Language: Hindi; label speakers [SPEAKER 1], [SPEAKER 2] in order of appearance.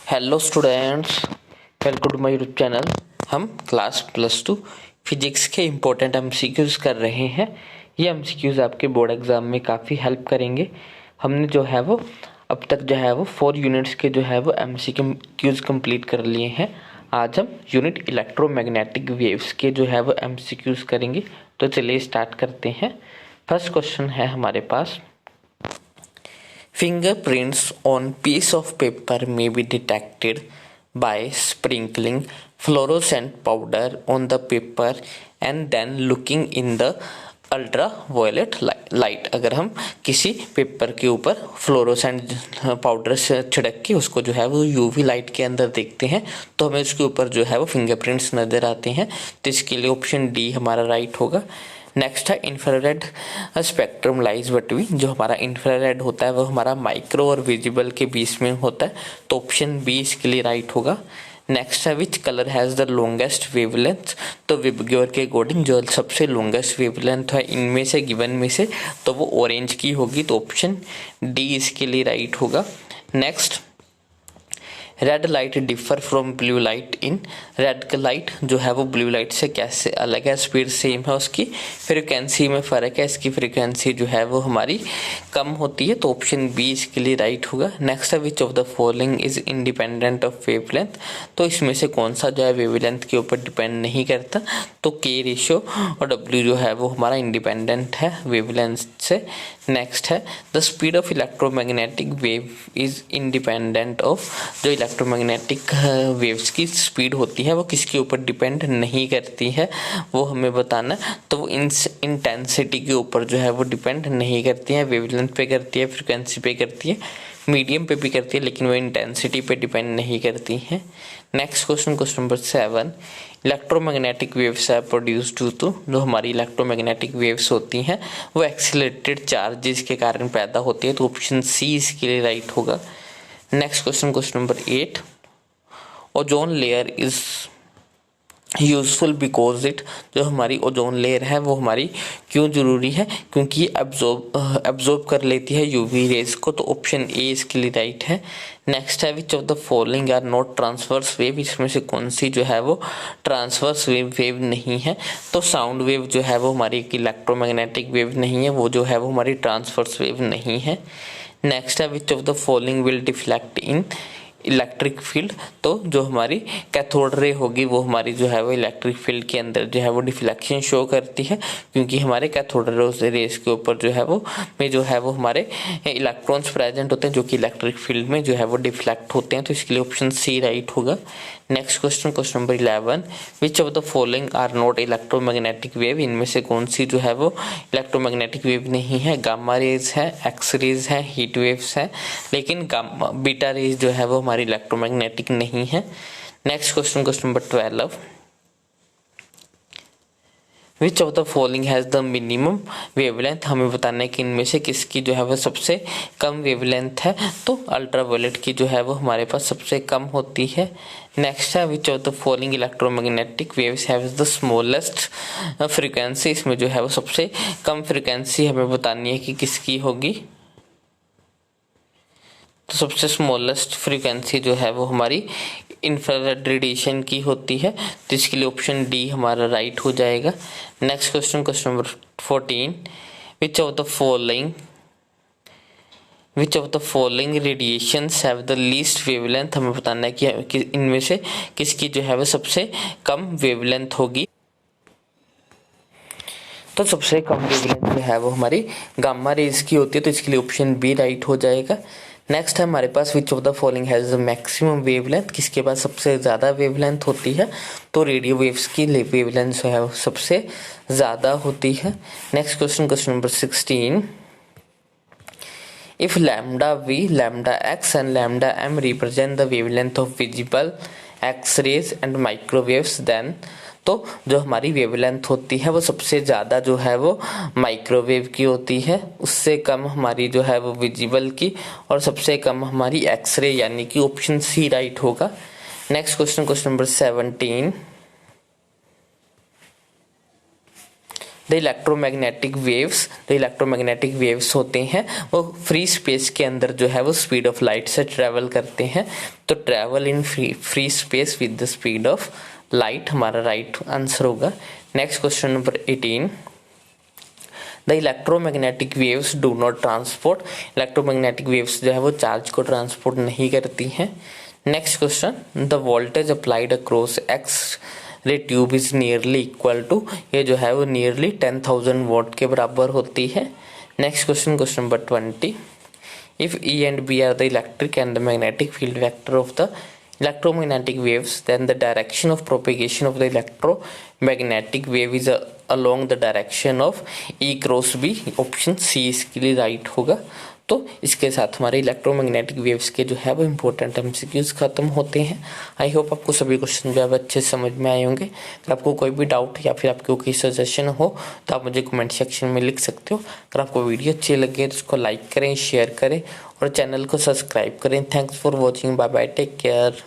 [SPEAKER 1] Hello students, welcome to my YouTube channel. हम क्लास +2 फिजिक्स के इम्पोर्टेंट एमसीक्यूज़ कर रहे हैं। ये एमसीक्यूज़ आपके बोर्ड एग्जाम में काफ़ी हेल्प करेंगे। हमने जो है वो अब तक जो है वो 4 यूनिट्स के जो है वो एमसीक्यूज़ कंप्लीट कर लिए हैं। आज हम यूनिट इलेक्ट्रोमैग्नेटिक वेव्स के जो है वो एमसीक्यूज़ करेंगे। तो चलिए स्टार्ट करते हैं। फर्स्ट क्वेश्चन है हमारे पास, fingerprints on piece of paper may be detected by sprinkling fluorescent powder on the paper and then looking in the ultraviolet light. अगर हम किसी पेपर के ऊपर फ्लोरोसेंट पाउडर से छिड़क के उसको जो है वो यूवी लाइट के अंदर देखते हैं तो हमें उसके ऊपर जो है वो फिंगरप्रिंट्स नज़र आते हैं। तो इसके लिए ऑप्शन डी हमारा राइट होगा। नेक्स्ट है इंफ्रारेड स्पेक्ट्रम लाइज बिटवीन। जो हमारा इंफ्रारेड होता है वो हमारा माइक्रो और विजिबल के बीच में होता है। तो ऑप्शन बी इसके लिए राइट होगा। नेक्स्ट है which colour has the longest wavelength. तो विबग्योर के अकॉर्डिंग जो सबसे लॉन्गेस्ट वेवलेंथ है इनमें से गिवन में से तो वो ऑरेंज की होगी। तो ऑप्शन डी इसके लिए राइट होगा। Next, red light differ from blue light in. Red light जो है वो ब्लू लाइट से कैसे अलग है, स्पीड सेम है, उसकी फ्रिक्वेंसी में फ़र्क है, इसकी फ्रिक्वेंसी जो है वो हमारी कम होती है। तो ऑप्शन बी इसके लिए राइट होगा। नेक्स्ट है which of the following is independent of wavelength. तो इसमें से कौन सा जो है वेवलेंथ के ऊपर डिपेंड नहीं करता। तो के रेशियो और डब्ल्यू जो है वो हमारा इंडिपेंडेंट है वेवलेंथ से। नेक्स्ट है the speed of electromagnetic wave is independent of. जो इलेक्ट्रोमैग्नेटिक वेव्स की स्पीड होती है वो किसके ऊपर डिपेंड नहीं करती है, वो हमें बताना। तो वो इंटेंसिटी के ऊपर जो है वो डिपेंड नहीं करती है। वेवलेंथ पे करती है, फ्रिक्वेंसी पे करती है, मीडियम पे भी करती है, लेकिन वो इंटेंसिटी पे डिपेंड नहीं करती है। Next question, question number 7, electromagnetic waves are produced due to. जो हमारी इलेक्ट्रोमैग्नेटिक वेव्स होती हैं वो एक्सीलरेटेड चार्जेस के कारण पैदा होती है। तो ऑप्शन सी इसके लिए राइट होगा। Next question, question number 8, ozone layer is useful because it. जो हमारी ओजोन लेयर है वो हमारी क्यों जरूरी है, क्योंकि ये एब्जॉर्ब कर लेती है यूवी रेज को। तो ऑप्शन ए इसके लिए राइट है। नेक्स्ट है which of the following are not transverse wave. इसमें से कौन सी जो है वो ट्रांसवर्स वेव नहीं है। तो साउंड वेव जो है वो हमारी इलेक्ट्रोमैग्नेटिक वेव नहीं है, वो जो है वो हमारी ट्रांसवर्स वेव नहीं है। नेक्स्ट है which of the following will deflect in electric field. तो जो हमारी कैथोड रे होगी वो हमारी जो है वो इलेक्ट्रिक फील्ड के अंदर जो है वो डिफ्लेक्शन शो करती है, क्योंकि हमारे कैथोड रेस के ऊपर जो है वो हमारे इलेक्ट्रॉन्स प्रेजेंट होते हैं जो कि इलेक्ट्रिक फील्ड में जो है वो डिफ्लेक्ट होते हैं। तो इसके लिए ऑप्शन सी राइट होगा। Next question, question number 11, which of the following are not electromagnetic wave. इनमें से कौन सी जो है वो इलेक्ट्रोमैग्नेटिक वेव नहीं है। गामा रेज है, एक्स रेज है, हीट वेव्स है, लेकिन बीटा रेज जो है वो हमारी इलेक्ट्रोमैग्नेटिक नहीं है। Next question, question number 12, which of the following has the minimum wavelength. हमें बताना है कि इनमें से किसकी जो है वो सबसे कम वेवलेंथ है। तो अल्ट्रावायलेट की जो है वो हमारे पास सबसे कम होती है। नेक्स्ट है which of the following electromagnetic waves have the smallest frequency. इसमें जो है वो सबसे कम फ्रिक्वेंसी हमें बतानी है कि किसकी होगी। तो सबसे स्मॉलेस्ट फ्रीक्वेंसी जो है वो हमारी इंफ्रारेड रेडिएशन की होती है। तो इसके लिए ऑप्शन डी हमारा राइट हो जाएगा। Next question, question number 14, which of the following radiations have the least wavelength. हमें बताना है कि इनमें से किसकी जो है वो सबसे कम वेवलेंथ होगी। तो सबसे कम वेवलेंथ जो है वो हमारी गामा रेज की होती है। तो इसके लिए ऑप्शन बी राइट हो जाएगा। नेक्स्ट है हमारे पास which of the following has the maximum wavelength. किसके पास सबसे ज़्यादा वेवलेंथ होती है। तो रेडियो वेव्स की वेवलेंथ जो है वो सबसे ज़्यादा होती है। Next question, question number 16, if lambda V, lambda X and lambda M represent the wavelength of visible X rays and microwaves then. तो जो हमारी वेवलेंथ होती है वो सबसे ज़्यादा जो है वो माइक्रोवेव की होती है, उससे कम हमारी जो है वो विजिबल की, और सबसे कम हमारी एक्सरे, यानी कि ऑप्शन सी राइट होगा। Next question, question number 17, the electromagnetic waves होते हैं वो फ्री स्पेस के अंदर जो है वो स्पीड ऑफ लाइट से ट्रेवल करते हैं। तो travel in free space with the speed of light हमारा राइट आंसर होगा। Next question number 18, the electromagnetic waves do not transport. Electromagnetic waves जो है वो चार्ज को ट्रांसपोर्ट नहीं करती हैं। Next question, the voltage applied across X ray tube is nearly equal to, ये जो है वो नियरली 10,000 वॉट के बराबर होती है। Next question, question number 20, if E and B are the electric and the magnetic field vector of the electromagnetic waves, then the direction of propagation of the electromagnetic wave is along the direction of E cross B। Option C इसके लिए राइट होगा। तो इसके साथ हमारे इलेक्ट्रोमैग्नेटिक वेव्स के जो है वो इंपॉर्टेंट एमसीक्यूज खत्म होते हैं। आई होप आपको सभी क्वेश्चन जो है अच्छे से समझ में आए होंगे। अगर आपको कोई भी डाउट या फिर आपको कोई सजेशन हो तो आप मुझे कमेंट सेक्शन में लिख सकते हो। अगर आपको वीडियो अच्छी लगे तो उसको लाइक करें, शेयर करें और चैनल को सब्सक्राइब करें। Thanks for watching, bye bye, take care.